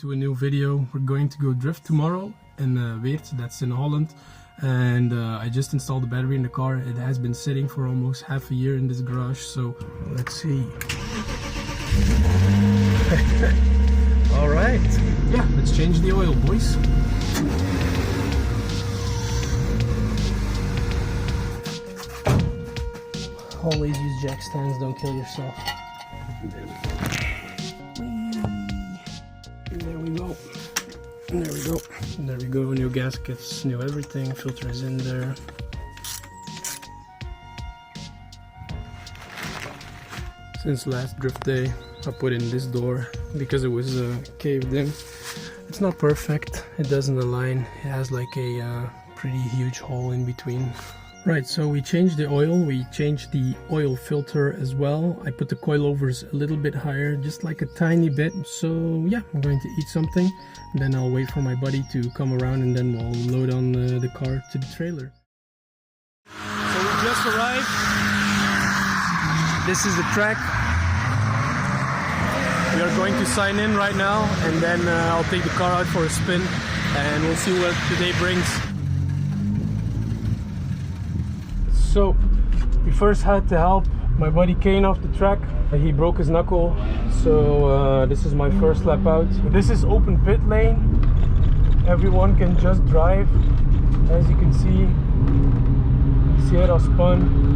to a new video. We're going to go drift tomorrow in Weert, that's in Holland, and I just installed the battery in the car. It has been sitting for almost half a year in this garage, so let's see. All right, yeah, let's change the oil, boys. Always use jack stands, don't kill yourself. There we go. There we go. There we go. New gaskets, new everything. Filter is in there. Since last drift day, I put in this door because it was caved in. It's not perfect. It doesn't align. It has like a pretty huge hole in between. Right, so we changed the oil, we changed the oil filter as well. I put the coilovers a little bit higher, just like a tiny bit. So yeah, I'm going to eat something, then I'll wait for my buddy to come around and then we'll load on the car to the trailer. So we just arrived. This is the track. We are going to sign in right now, and then I'll take the car out for a spin and we'll see what the day brings. So we first had to help my buddy Kane off the track. He broke his knuckle, so this is my first lap out. This is open pit lane. Everyone can just drive. As you can see, Sierra spun.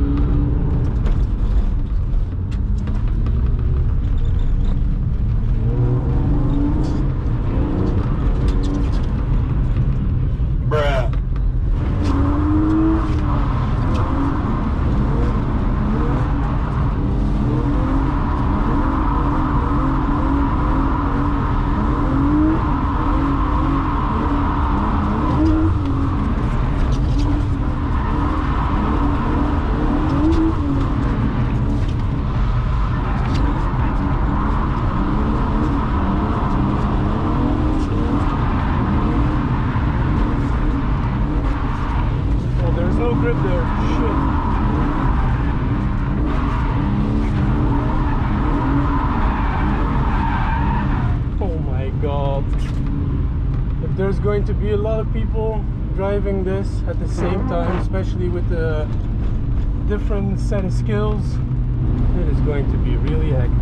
Grip there. Shit. Oh my god. If there's going to be a lot of people driving this at the same time, especially with a different set of skills, it is going to be really hectic.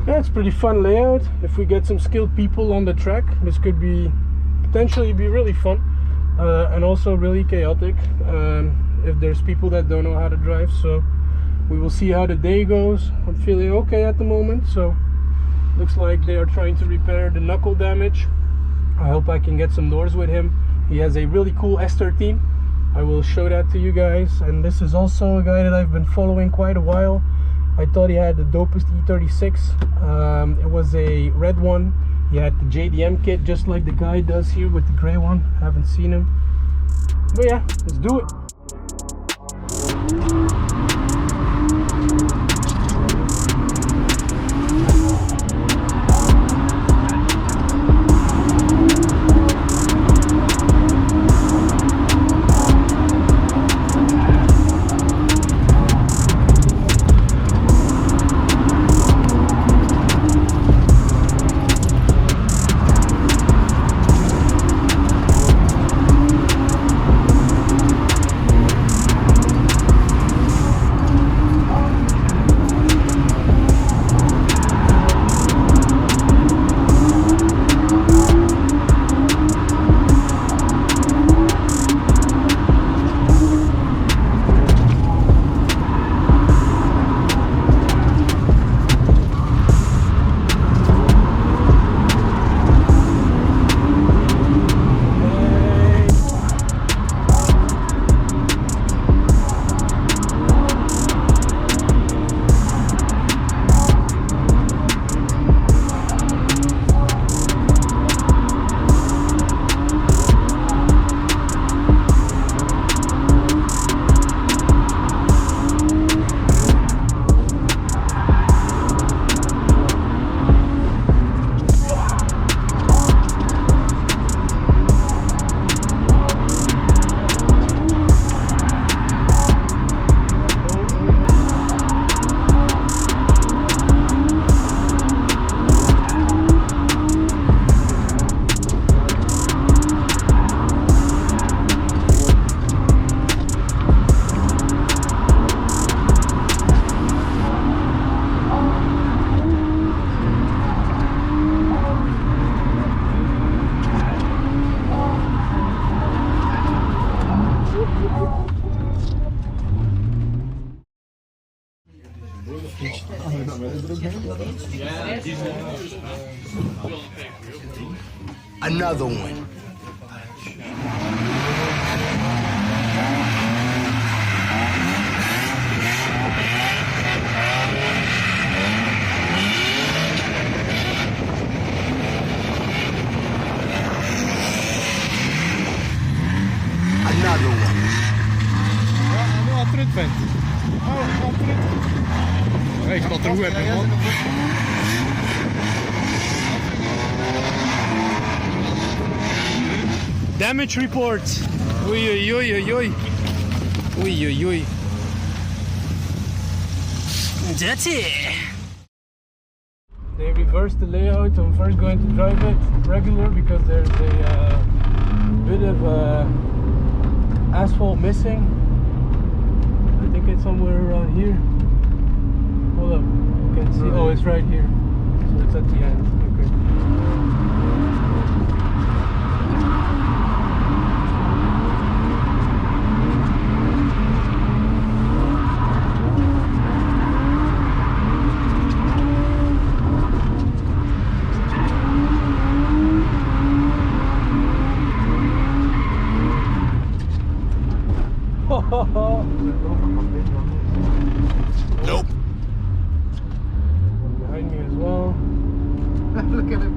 It's pretty fun layout. If we get some skilled people on the track, this could be potentially be really fun, and also really chaotic if there's people that don't know how to drive. So we will see how the day goes. I'm feeling okay at the moment, so looks like they are trying to repair the knuckle damage. I hope I can get some doors with him. He has a really cool S13. I will show that to you guys. And this is also a guy that I've been following quite a while. I thought he had the dopest E36. It was a red one. He had the JDM kit just like the guy does here with the gray one. Haven't seen him. But yeah, let's do it. Another one. Another one. Ja, nu had het vent. Oh, wat terug. Ik zal het er hoe hebben, man. Damage report. Oei, oei, oei, oei, oei. Oei, oei, oei. That's it. They reversed the layout. I'm first going to drive it regular because there's a bit of asphalt missing. I think it's somewhere around here. Hold up, you can see. Oh, it's right here. So it's at the end. Okay. Nope. One behind me as well. Look at it.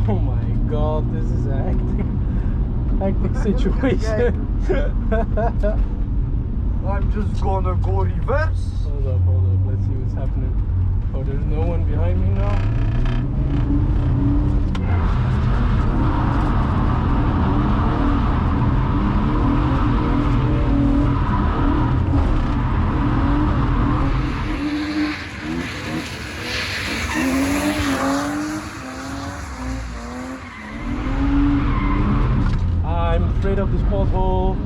Oh my god, this is a hectic situation. I'm just gonna go reverse. Hold up, let's see what's happening. Oh, there's no one behind me now. Afraid of this pothole.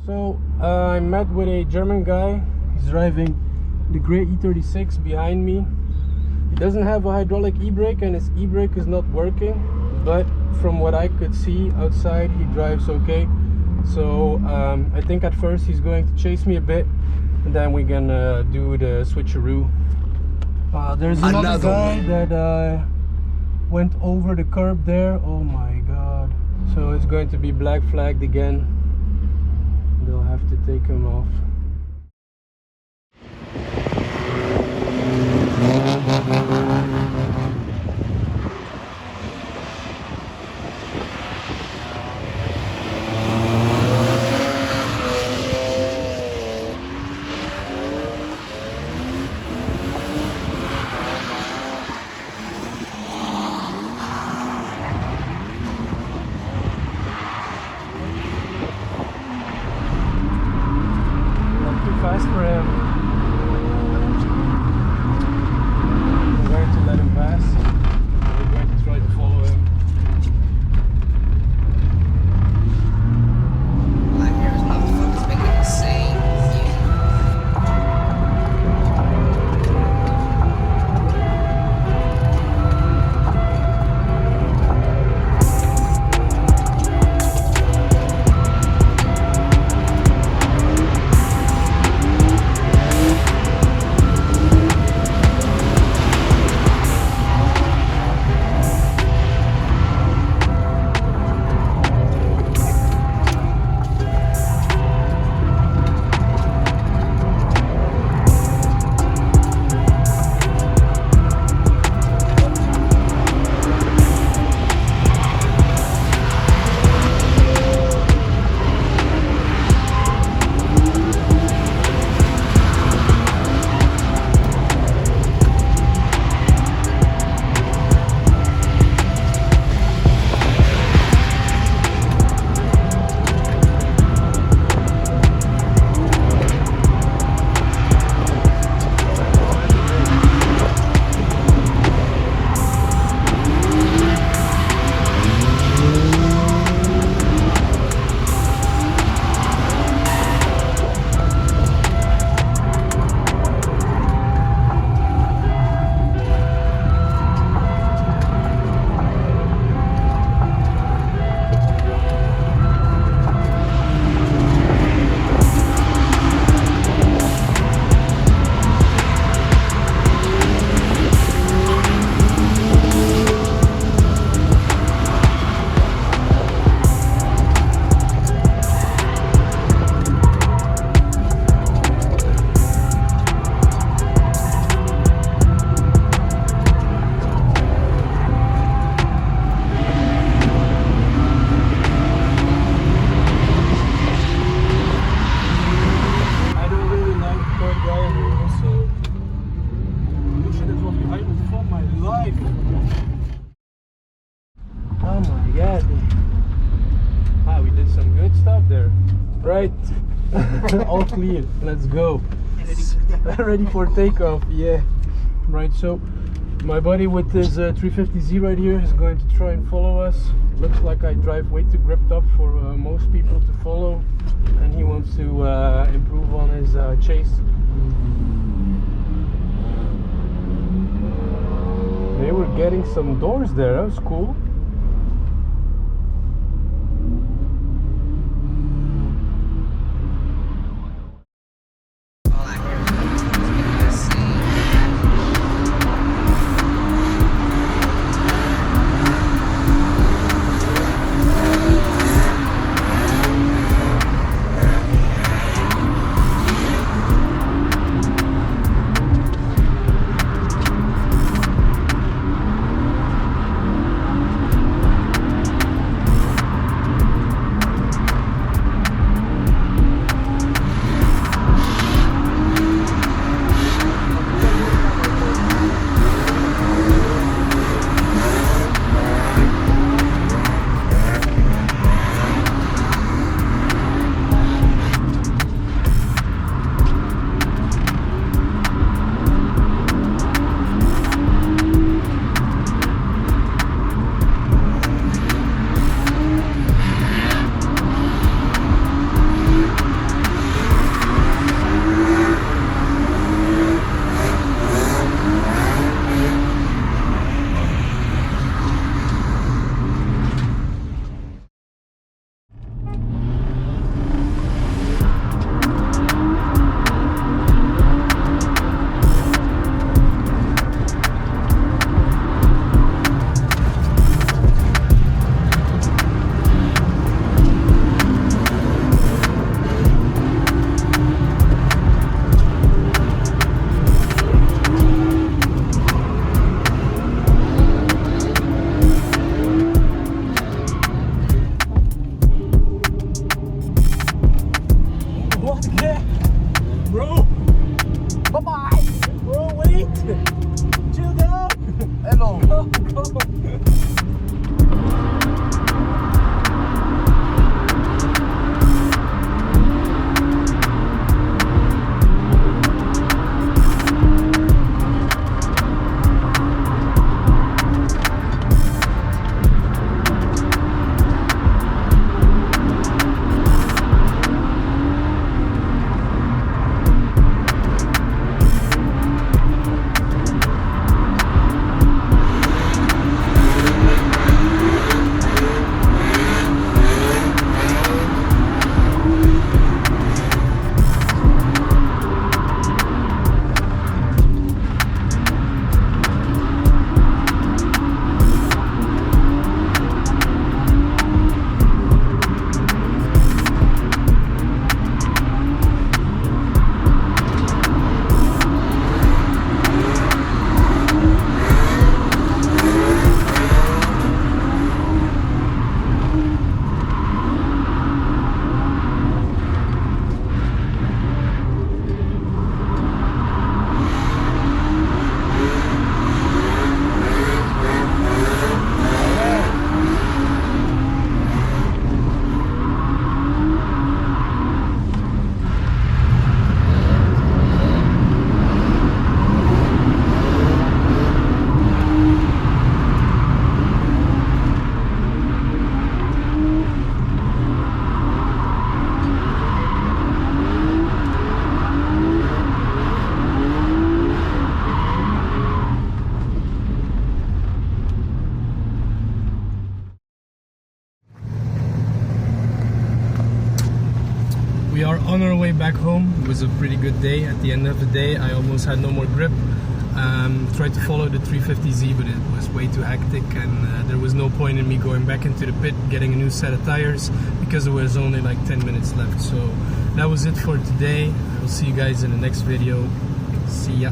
So I met with a German guy. He's driving the grey E36 behind me. He doesn't have a hydraulic e-brake and his e-brake is not working, but from what I could see outside he drives okay. So I think at first he's going to chase me a bit and then we're gonna do the switcheroo. There's another guy that went over the curb there. Oh my god. So it's going to be black flagged again. They'll have to take him off. life. Oh my god. Ah, we did some good stuff there. Right. All clear. Let's go. Ready for takeoff. Yeah. Right, so my buddy with his 350Z right here is going to try and follow us. Looks like I drive way too gripped up for most people to follow, and he wants to improve on his chase. They were getting some doors there. That was cool. We are on our way back home. It was a pretty good day. At the end of the day, I almost had no more grip. Tried to follow the 350Z, but it was way too hectic, and there was no point in me going back into the pit, getting a new set of tires, because there was only like 10 minutes left. So that was it for today. I'll see you guys in the next video. See ya.